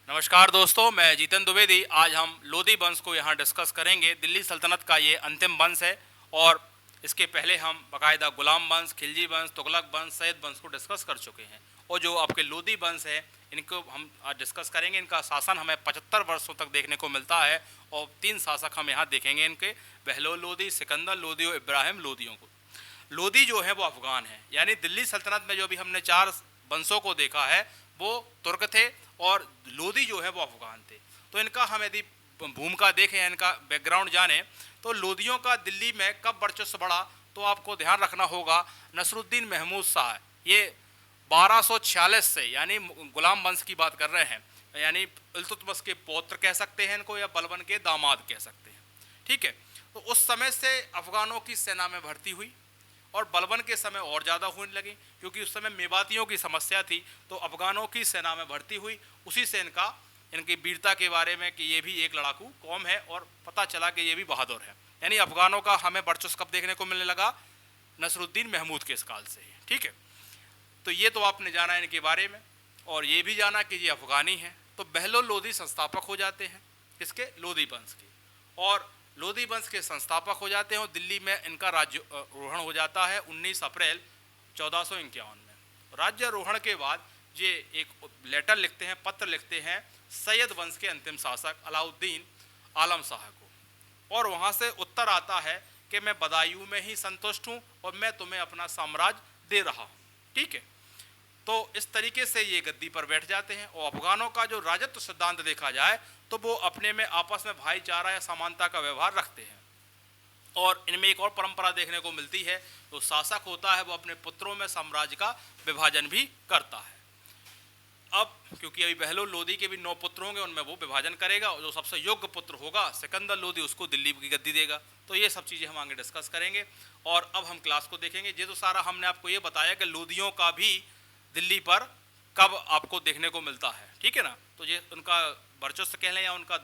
नमस्कार दोस्तों, मैं जीतन द्विवेदी। आज हम लोदी वंश को यहाँ डिस्कस करेंगे। दिल्ली सल्तनत का ये अंतिम वंश है और इसके पहले हम बाकायदा गुलाम वंश, खिलजी वंश, तुगलक वंश, सैयद वंश को डिस्कस कर चुके हैं। और जो आपके लोदी वंश है, इनको हम आज डिस्कस करेंगे। इनका शासन हमें 75 वर्षों तक देखने को मिलता है और 3 शासक हम यहाँ देखेंगे इनके, बहलोल लोदी, सिकंदर लोदी और इब्राहिम लोदियों को। लोदी जो है वो अफगान है, यानी दिल्ली सल्तनत में जो भी हमने 4 वंशों को देखा है वो तुर्क थे और लोदी जो है वो अफगान थे। तो इनका हम यदि भूमिका देखें, इनका बैकग्राउंड जाने, तो लोदियों का दिल्ली में कब वर्चस्व बढ़ा, तो आपको ध्यान रखना होगा नसरुद्दीन महमूद शाह, ये 1246 से, यानी गुलाम वंश की बात कर रहे हैं, यानी इल्तुतमिश के पौत्र कह सकते हैं इनको या बलबन के दामाद कह सकते हैं। ठीक है, तो उस समय से अफगानों की सेना में भर्ती हुई और बलबन के समय और ज़्यादा होने लगी, क्योंकि उस समय मेवातियों की समस्या थी। तो अफगानों की सेना में भर्ती हुई, उसी से इनकी वीरता के बारे में कि ये भी एक लड़ाकू कौम है और पता चला कि ये भी बहादुर है। यानी अफगानों का हमें वर्चस्व कब देखने को मिलने लगा, नसरुद्दीन महमूद के इस काल से ही। ठीक है, तो ये तो आपने जाना इनके बारे में, और ये भी जाना कि ये अफगानी हैं। तो बहलोल लोदी संस्थापक हो जाते हैं किसके, लोदी वंश के, और लोदी वंश के संस्थापक हो जाते हैं और दिल्ली में इनका राज्यारोहण हो जाता है 19 अप्रैल 1451 में। राज्यारोहण के बाद ये एक लेटर लिखते हैं, पत्र लिखते हैं सैयद वंश के अंतिम शासक अलाउद्दीन आलम शाह को, और वहाँ से उत्तर आता है कि मैं बदायूं में ही संतुष्ट हूँ और मैं तुम्हें अपना साम्राज्य दे रहा हूँ। ठीक है, तो इस तरीके से ये गद्दी पर बैठ जाते हैं। और अफगानों का जो राजत्व सिद्धांत देखा जाए तो वो अपने में आपस में भाईचारा या समानता का व्यवहार रखते हैं। और इनमें एक और परंपरा देखने को मिलती है, तो शासक होता है वो अपने पुत्रों में साम्राज्य का विभाजन भी करता है। अब क्योंकि अभी बहलोल लोदी के भी 9 पुत्र होंगे, उनमें वो विभाजन करेगा और जो सबसे योग्य पुत्र होगा सिकंदर लोदी, उसको दिल्ली की गद्दी देगा। तो ये सब चीज़ें हम आगे डिस्कस करेंगे। और अब हम क्लास को देखेंगे। ये तो सारा हमने आपको ये बताया कि लोदियों का भी दिल्ली पर कब आपको देखने को मिलता है। ठीक है ना, तो ये उनका वर्चस्व कह लें या उनका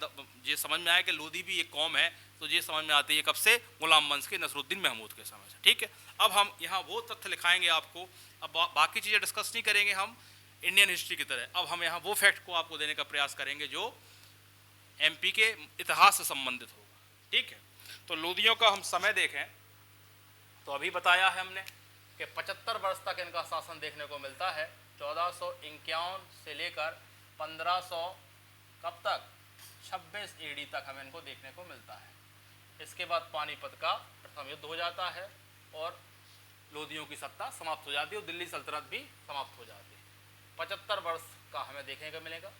ये समझ में आया कि लोदी भी एक कौम है, तो ये समझ में आती है कब से, गुलाम वंश के नसरुद्दीन महमूद के समय से। ठीक है, अब हम यहाँ वो तथ्य लिखाएंगे आपको। अब बाकी चीज़ें डिस्कस नहीं करेंगे हम इंडियन हिस्ट्री की तरह। अब हम यहाँ वो फैक्ट को आपको देने का प्रयास करेंगे जो एमपी के इतिहास से संबंधित होगा। ठीक है, तो लोदियों का हम समय देखें तो अभी बताया है हमने कि 75 वर्ष तक इनका शासन देखने को मिलता है। 1451 से लेकर 1500 कब तक, 26 एडी तक हमें इनको देखने को मिलता है। इसके बाद पानीपत का प्रथम युद्ध हो जाता है और लोदियों की सत्ता समाप्त हो जाती है और दिल्ली सल्तनत भी समाप्त हो जाती है। 75 वर्ष का हमें देखने को मिलेगा।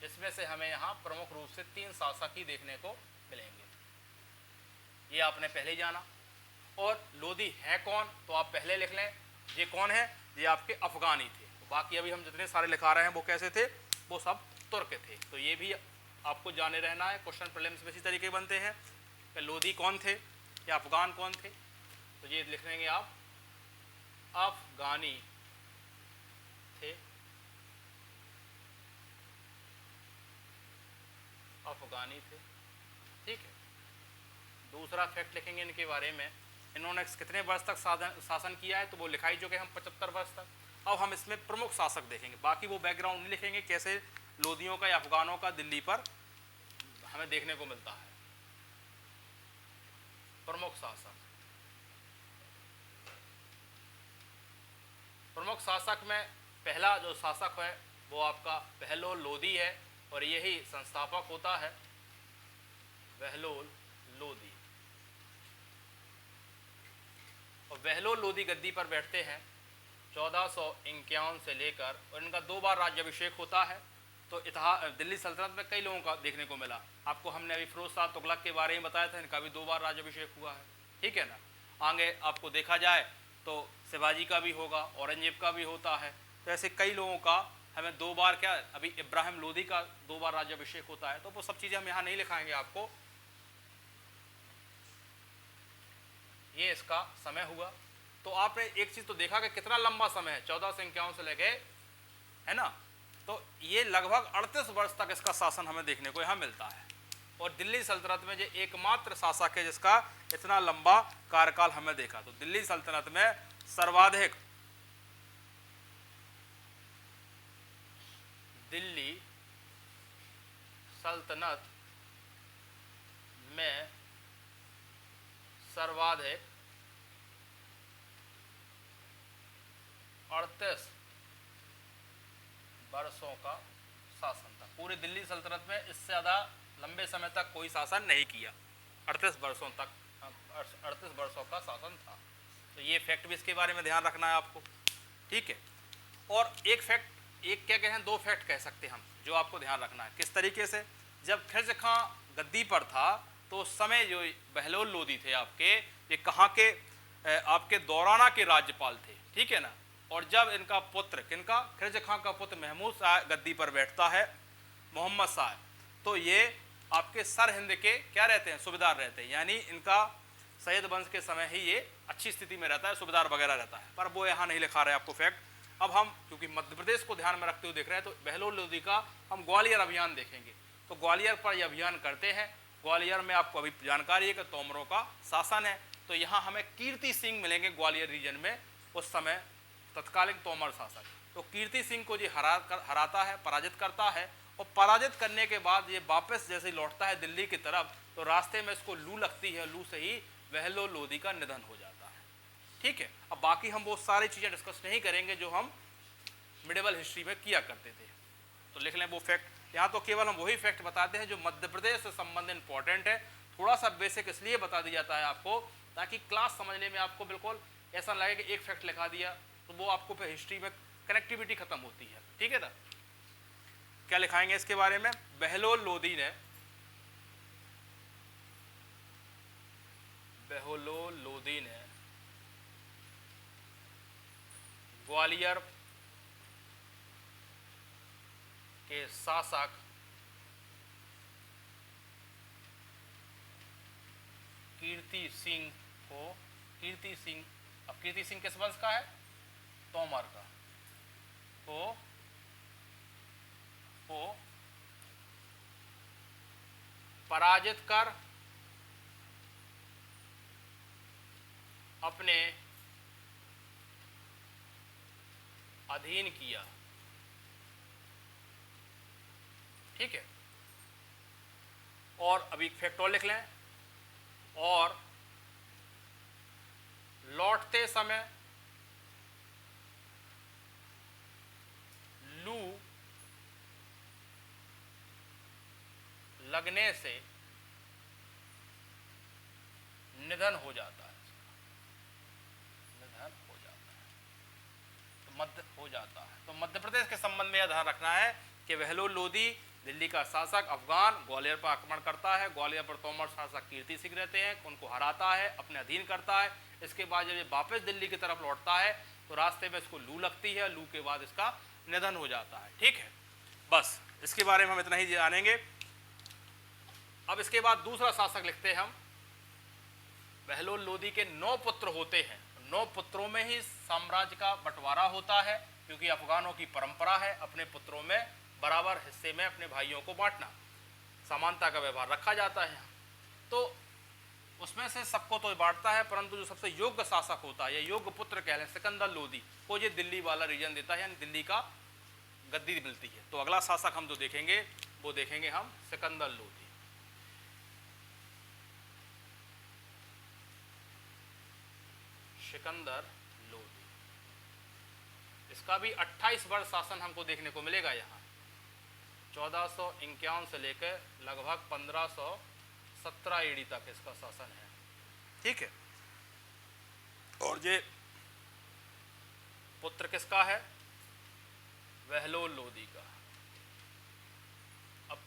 इसमें से हमें यहाँ प्रमुख रूप से 3 शासक ही देखने को मिलेंगे, ये आपने पहले ही जाना। और लोदी है कौन, तो आप पहले लिख लें, ये कौन है, ये आपके अफगानी थे। तो बाकी अभी हम जितने सारे लिखा रहे हैं वो कैसे थे, वो सब तुर्क थे। तो ये भी आपको जाने रहना है। क्वेश्चन प्रीलिम्स में इसी तरीके बनते हैं कि लोदी कौन थे या अफगान कौन थे। तो ये लिख लेंगे आप, अफगानी थे, अफगानी थे। ठीक है, दूसरा फैक्ट लिखेंगे इनके बारे में, इन्होंने कितने वर्ष तक शासन किया है, तो वो लिखाई जो कि हम 75 वर्ष तक। अब हम इसमें प्रमुख शासक देखेंगे, बाकी वो बैकग्राउंड नहीं लिखेंगे कैसे लोदियों का या अफगानों का दिल्ली पर हमें देखने को मिलता है। प्रमुख शासक, प्रमुख शासक में पहला जो शासक है वो आपका बहलोल लोदी है और यही संस्थापक होता है, बहलोल लोदी। और बहलोल लोदी गद्दी पर बैठते हैं 1451 से लेकर, और इनका 2 बार राज्याभिषेक होता है। तो इतिहास दिल्ली सल्तनत में कई लोगों का देखने को मिला। आपको हमने अभी फिरोज शाह तुगलक के बारे में बताया था, इनका भी 2 बार राज्याभिषेक हुआ है। ठीक है ना, आगे आपको देखा जाए तो शिवाजी का भी होगा, औरंगजेब का भी होता है। तो ऐसे कई लोगों का हमें 2 बार, क्या अभी इब्राहिम लोदी का 2 बार राज्याभिषेक होता है। तो वो सब चीज़ें हम यहाँ नहीं लिखाएंगे आपको, ये इसका समय हुआ। तो आपने एक चीज़ तो देखा कि कितना लंबा समय है, 1451 से लेके, है ना। तो ये लगभग 38 वर्ष तक इसका शासन हमें देखने को यहाँ मिलता है। और दिल्ली सल्तनत में ये एकमात्र शासक है जिसका इतना लंबा कार्यकाल हमें देखा। तो दिल्ली सल्तनत में सर्वाधिक दिल्ली सल्तनत में सर्वाधिक 38 वर्षों का शासन था। पूरी दिल्ली सल्तनत में इससे ज़्यादा लंबे समय तक कोई शासन नहीं किया, 38 वर्षों तक 38 वर्षों का शासन था। तो ये फैक्ट भी इसके बारे में ध्यान रखना है आपको, ठीक है। और एक फैक्ट, एक क्या कहें, दो फैक्ट कह सकते हैं हम जो आपको ध्यान रखना है। किस तरीके से, जब खिलजी खां गद्दी पर था तो उस समय जो बहलोल लोदी थे आपके, ये कहाँ के, आपके दौराना के राज्यपाल थे, ठीक है ना। और जब इनका पुत्र, किनका, खिलजी खां का पुत्र महमूद शाह गद्दी पर बैठता है, मोहम्मद शाह, तो ये आपके सर हिंद के क्या रहते हैं, सूबेदार रहते हैं। यानी इनका सैयद वंश के समय ही ये अच्छी स्थिति में रहता है, सूबेदार वगैरह रहता है, पर वो यहाँ नहीं लिखा रहे आपको फैक्ट। अब हम क्योंकि मध्य प्रदेश को ध्यान में रखते हुए देख रहे हैं, तो बहलोल लोदी का हम ग्वालियर अभियान देखेंगे। तो ग्वालियर पर ये अभियान करते हैं। ग्वालियर में आपको अभी जानकारी है कि तोमरों का शासन है। तो यहाँ हमें कीर्ति सिंह मिलेंगे ग्वालियर रीजन में, उस समय तत्कालीन तोमर शासक। तो कीर्ति सिंह को जी हराता है, पराजित करता है, और पराजित करने के बाद ये वापस जैसे लौटता है दिल्ली की तरफ, तो रास्ते में इसको लू लगती है, लू से ही बहलोल लोदी का निधन हो जाता है, ठीक है। अब बाकी हम वो सारी चीज़ें डिस्कस नहीं करेंगे जो हम मिडिवल हिस्ट्री में किया करते थे। तो लिख लें वो फैक्ट। यहाँ तो केवल हम वही फैक्ट बताते हैं जो मध्य प्रदेश से संबंधित इंपॉर्टेंट है। थोड़ा सा बेसिक इसलिए बता दिया जाता है आपको, ताकि क्लास समझने में आपको बिल्कुल ऐसा लगे कि एक फैक्ट लिखा दिया, तो वो आपको फिर हिस्ट्री में कनेक्टिविटी खत्म होती है, ठीक है ना। क्या लिखाएंगे इसके बारे में, बहलोल लोदी ने, बहलोल लोदी ने ग्वालियर के शासक कीर्ति सिंह को, कीर्ति सिंह, अब कीर्ति सिंह किस वंश का है, तोमर का, को पराजित कर अपने अधीन किया, ठीक है। और अभी फैक्ट और लिख लें, और लौटते समय लू लगने से निधन हो जाता है, निधन हो जाता है, तो मध्य हो जाता है। तो मध्य प्रदेश के संबंध में यह ध्यान रखना है कि बहलोल लोदी दिल्ली का शासक अफगान ग्वालियर पर आक्रमण करता है, ग्वालियर पर तोमर शासक कीर्ति सिंह रहते हैं, उनको हराता है, अपने अधीन करता है। इसके बाद जब ये वापस दिल्ली की तरफ लौटता है तो रास्ते में इसको लू लगती है, लू के बाद इसका निधन हो जाता है, ठीक है। बस इसके बारे में हम इतना ही जानेंगे। अब इसके बाद दूसरा शासक लिखते हैं हम, बहलोल लोदी के 9 पुत्र होते हैं। 9 पुत्रों में ही साम्राज्य का बंटवारा होता है, क्योंकि अफगानों की परंपरा है अपने पुत्रों में बराबर हिस्से में अपने भाइयों को बांटना, समानता का व्यवहार रखा जाता है। तो उसमें से सबको तो बांटता है, परंतु जो सबसे योग्य शासक होता है, या योग्य पुत्र कह लें, सिकंदर लोदी को ये दिल्ली वाला रीजन देता है, यानी दिल्ली का गद्दी मिलती है। तो अगला शासक हम जो देखेंगे वो देखेंगे हम सिकंदर लोदी। सिकंदर लोदी, इसका भी 28 वर्ष शासन हमको देखने को मिलेगा यहाँ, 1451 से लेकर लगभग 1517 ईडी तक इसका शासन है, ठीक है। और ये पुत्र किसका है, बहलोल लोदी का। अब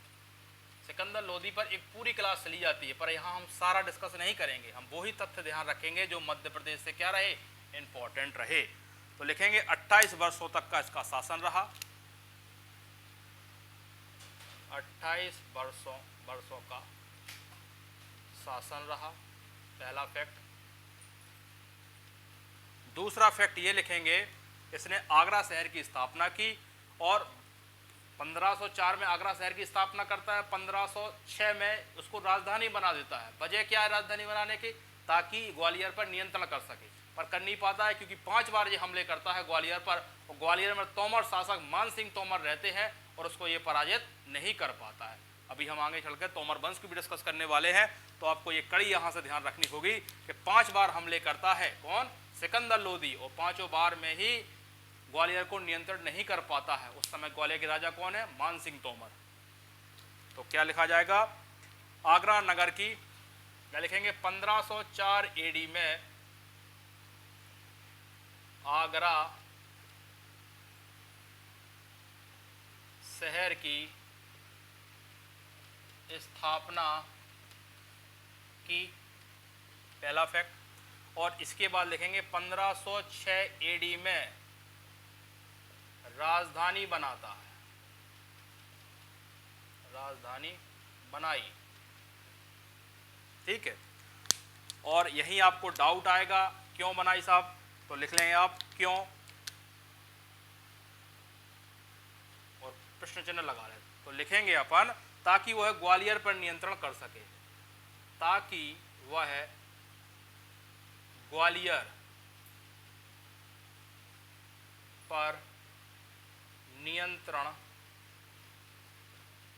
सिकंदर लोदी पर एक पूरी क्लास चली जाती है, पर यहाँ हम सारा डिस्कस नहीं करेंगे, हम वही तथ्य ध्यान रखेंगे जो मध्य प्रदेश से क्या रहे, इंपॉर्टेंट रहे। तो लिखेंगे 28 वर्षों तक का इसका शासन रहा, 28 वर्षों का शासन रहा, पहला फैक्ट। दूसरा फैक्ट ये लिखेंगे, इसने आगरा शहर की स्थापना की, और 1504 में आगरा शहर की स्थापना करता है, 1506 में उसको राजधानी बना देता है। वजह क्या है राजधानी बनाने की, ताकि ग्वालियर पर नियंत्रण कर सके, पर कर नहीं पाता है, क्योंकि 5 बार ये हमले करता है ग्वालियर पर, और ग्वालियर में तोमर शासक मान सिंह तोमर रहते हैं और उसको ये पराजित नहीं कर पाता है। अभी हम आगे चलकर तोमर वंश को भी डिस्कस करने वाले हैं। तो आपको ये कड़ी यहाँ से ध्यान रखनी होगी कि 5 बार हमले करता है कौन, सिकंदर लोदी, और 5 बार में ही ग्वालियर को नियंत्रण नहीं कर पाता है। उस समय ग्वालियर के राजा कौन है, मान सिंह तोमर। तो क्या लिखा जाएगा, आगरा नगर की, क्या लिखेंगे, 1504 एडी में आगरा शहर की स्थापना की, पहला फैक्ट। और इसके बाद लिखेंगे 1506 एडी में राजधानी बनाता है, राजधानी बनाई, ठीक है। और यहीं आपको डाउट आएगा क्यों बनाई साहब, तो लिख लेंगे आप क्यों, और प्रश्न चिन्ह लगा रहे, तो लिखेंगे अपन ताकि वह ग्वालियर पर नियंत्रण कर सके, ताकि वह ग्वालियर पर नियंत्रण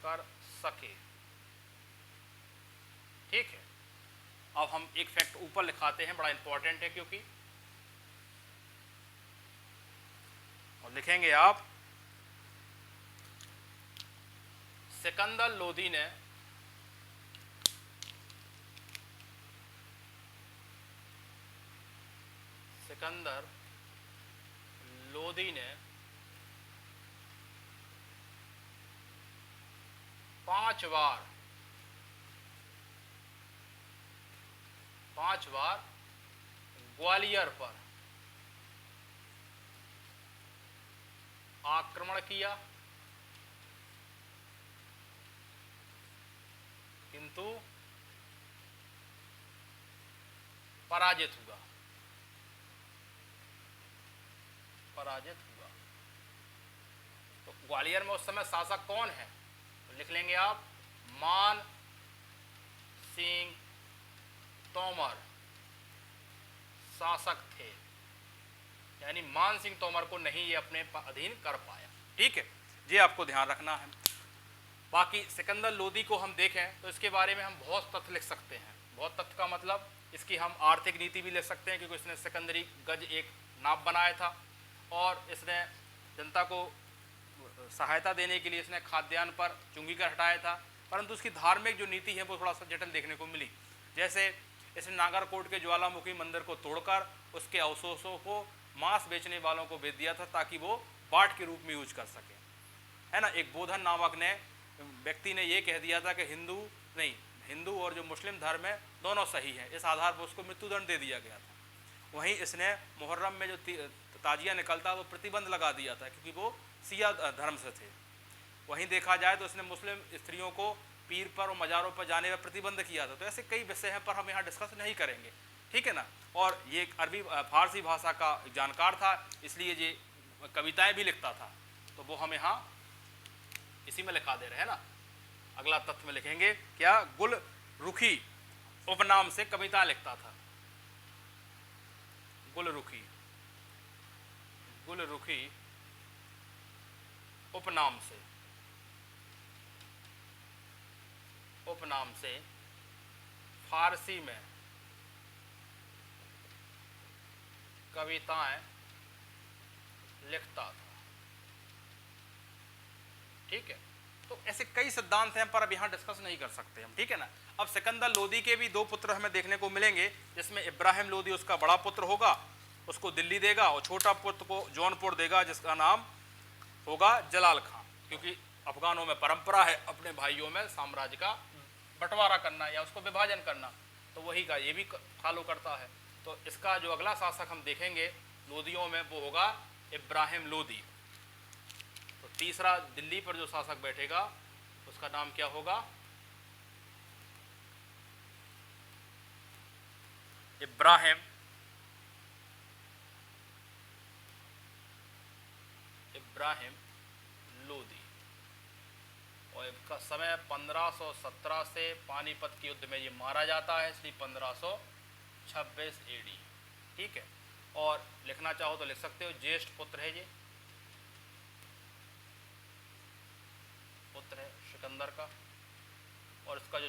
कर सके, ठीक है। अब हम एक फैक्ट ऊपर लिखाते हैं, बड़ा इंपॉर्टेंट है क्योंकि, और लिखेंगे आप सिकंदर लोदी ने सिकंदर लोदी ने 5 बार ग्वालियर पर आक्रमण किया, किंतु पराजित हुआ, तो ग्वालियर में उस समय शासक कौन है, तो लिख लेंगे आप मान सिंह तोमर शासक थे, यानी मान सिंह तोमर को नहीं ये अपने अधीन कर पाया, ठीक है। ये आपको ध्यान रखना है। बाकी सिकंदर लोदी को हम देखें तो इसके बारे में हम बहुत तथ्य लिख सकते हैं। बहुत तथ्य का मतलब इसकी हम आर्थिक नीति भी ले सकते हैं, क्योंकि इसने सिकंदरी गज एक नाप बनाया था, और इसने जनता को सहायता देने के लिए इसने खाद्यान्न पर चुंगी कर हटाया था। परंतु उसकी धार्मिक जो नीति है वो थोड़ा सा जटिल देखने को मिली। जैसे इसने नागरकोट के ज्वालामुखी मंदिर को तोड़कर उसके अवशेषों को मांस बेचने वालों को बेच दिया था, ताकि वो बाट के रूप में यूज कर सके, है ना। एक बोधन नामक ने व्यक्ति ने ये कह दिया था कि हिंदू और जो मुस्लिम धर्म है दोनों सही है, इस आधार पर उसको मृत्युदंड दे दिया गया था। वहीं इसने मुहर्रम में जो ताजिया निकलता वो प्रतिबंध लगा दिया था, क्योंकि वो सिया धर्म से थे। वहीं देखा जाए तो इसने मुस्लिम स्त्रियों को पीर पर और मज़ारों पर जाने पर प्रतिबंध किया था। तो ऐसे कई विषय हैं पर हम यहाँ डिस्कस नहीं करेंगे, ठीक है ना। और ये एक अरबी फारसी भाषा का जानकार था, इसलिए ये कविताएं भी लिखता था, तो वो हम यहाँ इसी में लिखा दे रहे हैं ना। अगला तथ्य में लिखेंगे क्या, गुल रुखी उपनाम से कविता लिखता था। गुल रुखी उपनाम से फारसी में कविताएं लिखता था, ठीक है। तो ऐसे कई सिद्धांत हैं पर अब यहाँ डिस्कस नहीं कर सकते हम, ठीक है ना। अब सिकंदर लोदी के भी 2 पुत्र हमें देखने को मिलेंगे, जिसमें इब्राहिम लोदी उसका बड़ा पुत्र होगा, उसको दिल्ली देगा, और छोटा पुत्र को जौनपुर देगा, जिसका नाम होगा जलाल खां। क्योंकि अफगानों में परंपरा है अपने भाइयों में साम्राज्य का बंटवारा करना या उसको विभाजन करना, तो वही का ये भी फॉलो करता है। तो इसका जो अगला शासक हम देखेंगे लोदियों में वो होगा इब्राहिम लोदी। तो तीसरा दिल्ली पर जो शासक बैठेगा उसका नाम क्या होगा, इब्राहिम लोदी। और इसका समय 1517 से पानीपत के युद्ध में ये मारा जाता है, इसलिए 1526 एडी, ठीक है। और लिखना चाहो तो लिख सकते हो, ज्येष्ठ पुत्र है ये, पुत्र है सिकंदर का। उसका जो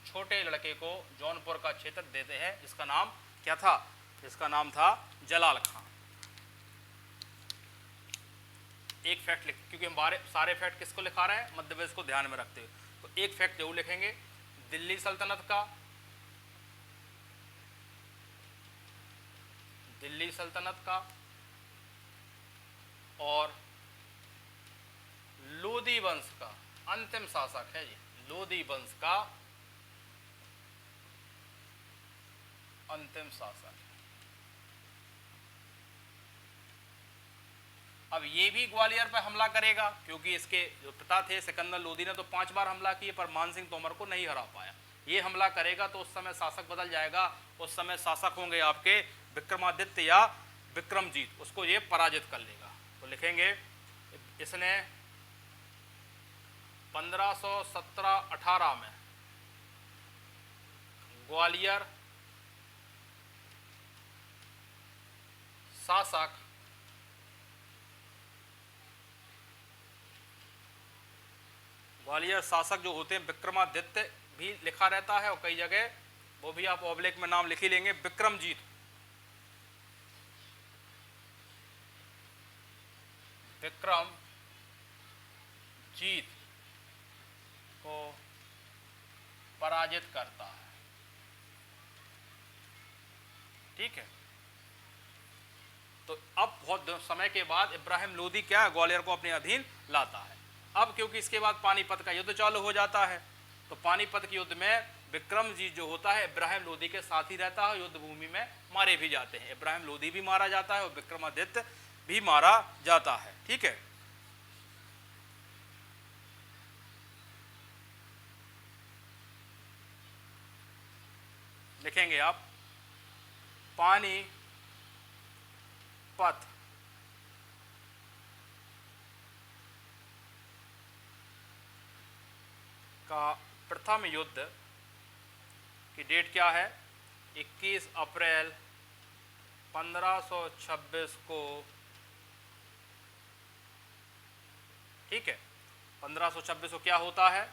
छोटे लड़के को जौनपुर का क्षेत्र देते हैं, जिसका नाम क्या था? जिसका नाम था जलाल खां। एक फैक्ट लिख, क्योंकि हमारे सारे फैक्ट किसको लिखा रहे हैं? मध्य प्रदेश को ध्यान में रखते हुए, तो एक फैक्ट जरूर लिखेंगे दिल्ली सल्तनत का, दिल्ली सल्तनत का और लोदी वंश का अंतिम शासक है जी, लोदी वंश का अंतिम शासक। अब ये भी ग्वालियर पर हमला करेगा, क्योंकि इसके जो पिता थे सिकंदर लोदी ने तो 5 बार हमला किए, पर मान सिंह तोमर को नहीं हरा पाया। ये हमला करेगा तो उस समय शासक बदल जाएगा, उस समय शासक होंगे आपके विक्रमादित्य या विक्रमजीत, उसको ये पराजित कर लेगा। तो लिखेंगे इसने 1517-18 में ग्वालियर शासक जो होते हैं विक्रमादित्य भी लिखा रहता है, और कई जगह वो भी आप ऑब्लिक में नाम लिख ही लेंगे, विक्रमजीत, विक्रमजीत को पराजित करता है। ठीक है, तो अब बहुत समय के बाद इब्राहिम लोदी क्या है, ग्वालियर को अपने अधीन लाता है। अब क्योंकि इसके बाद पानीपत का युद्ध चालू हो जाता है, तो पानीपत के युद्ध में विक्रमजीत जो होता है इब्राहिम लोदी के साथ ही रहता है, युद्ध भूमि में मारे भी जाते हैं। इब्राहिम लोदी भी मारा जाता है और विक्रमादित्य भी मारा जाता है। ठीक है, लिखेंगे आप पानीपत का प्रथम युद्ध की डेट क्या है? 21 अप्रैल 1526 को। ठीक है, 1526 को क्या होता है?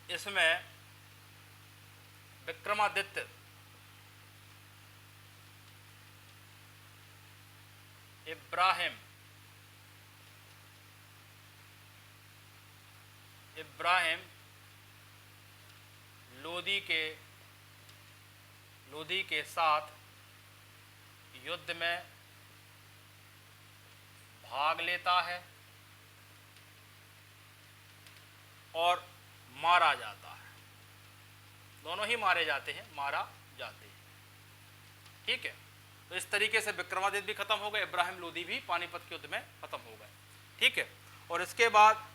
इसमें विक्रमादित्य इब्राहिम लोदी के साथ युद्ध में भाग लेता है और मारा जाता है। दोनों ही मारे जाते हैं, मारा जाते हैं। ठीक है, तो इस तरीके से विक्रमादित्य भी खत्म हो गए, इब्राहिम लोदी भी पानीपत के युद्ध में खत्म हो गए। ठीक है, और इसके बाद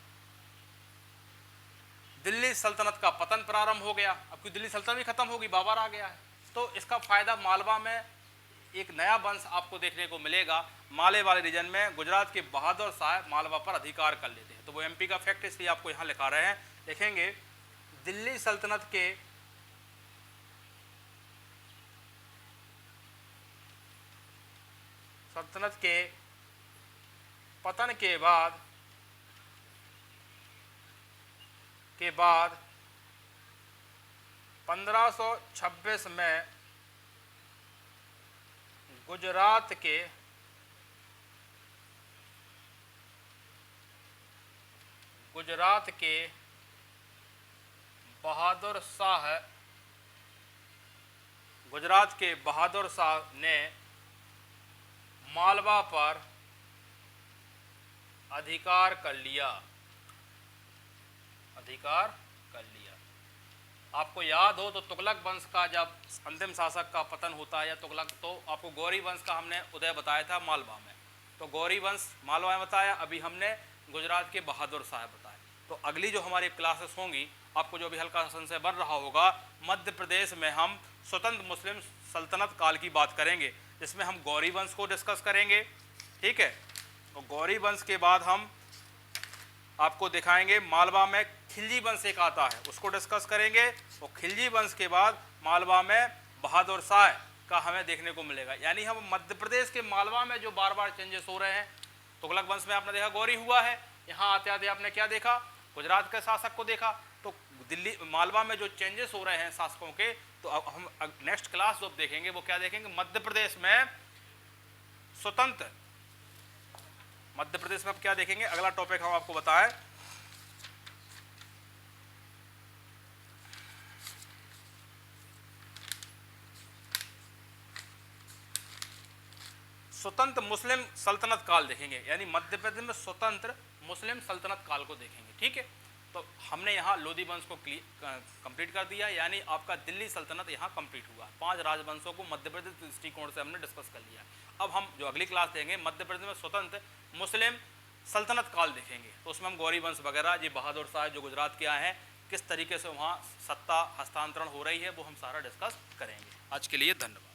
दिल्ली सल्तनत का पतन प्रारंभ हो गया। अब क्योंकि दिल्ली सल्तनत भी खत्म होगी, बाबर आ गया है, तो इसका फायदा मालवा में एक नया वंश आपको देखने को मिलेगा। माले वाले रीजन में गुजरात के बहादुर शाह मालवा पर अधिकार कर लेते हैं, तो वो एमपी का फैक्ट इसलिए आपको यहाँ लिखा रहे हैं। देखेंगे दिल्ली सल्तनत के पतन के बाद 1526 में गुजरात के बहादुर शाह ने मालवा पर अधिकार कर लिया। आपको याद हो तो तुगलक वंश का जब अंतिम शासक का पतन होता है या तुगलक, तो आपको गौरी वंश का हमने उदय बताया था मालवा में, तो गौरी वंश मालवा में बताया, अभी हमने गुजरात के बहादुर शाह बताए। तो अगली जो हमारी क्लासेस होंगी, आपको जो भी हल्का संशय बन रहा होगा, मध्य प्रदेश में हम स्वतंत्र मुस्लिम सल्तनत काल की बात करेंगे, जिसमें हम गौरी वंश को डिस्कस करेंगे। ठीक है, तो गौरी वंश के बाद हम आपको दिखाएंगे मालवा में खिलजी वंश एक आता है, उसको डिस्कस करेंगे, और खिलजी वंश के बाद मालवा में बहादुर शाह का हमें देखने को मिलेगा। यानी हम मध्य प्रदेश के मालवा में जो बार बार चेंजेस हो रहे हैं, तुगलक वंश में आपने देखा गौरी हुआ है। यहाँ आते आते आपने क्या देखा, गुजरात के शासक को देखा। तो दिल्ली मालवा में जो चेंजेस हो रहे हैं शासकों के, तो अब हम नेक्स्ट क्लास जो देखेंगे वो क्या देखेंगे, मध्य प्रदेश में स्वतंत्र, मध्य प्रदेश में अब क्या देखेंगे, अगला टॉपिक हम आपको बताएं स्वतंत्र मुस्लिम सल्तनत काल देखेंगे, यानी मध्य प्रदेश में स्वतंत्र मुस्लिम सल्तनत काल को देखेंगे। ठीक है, तो हमने यहाँ लोधी वंश को कंप्लीट कर दिया, यानी आपका दिल्ली सल्तनत यहाँ कंप्लीट हुआ। 5 राजवंशों को मध्य प्रदेश दृष्टिकोण से हमने डिस्कस कर लिया। अब हम जो अगली क्लास देंगे मध्य प्रदेश में स्वतंत्र मुस्लिम सल्तनत काल देखेंगे, तो उसमें हम गौरी वंश वगैरह, जी बहादुर शाह जो गुजरात के आए हैं, किस तरीके से वहाँ सत्ता हस्तांतरण हो रही है, वो हम सारा डिस्कस करेंगे। आज के लिए धन्यवाद।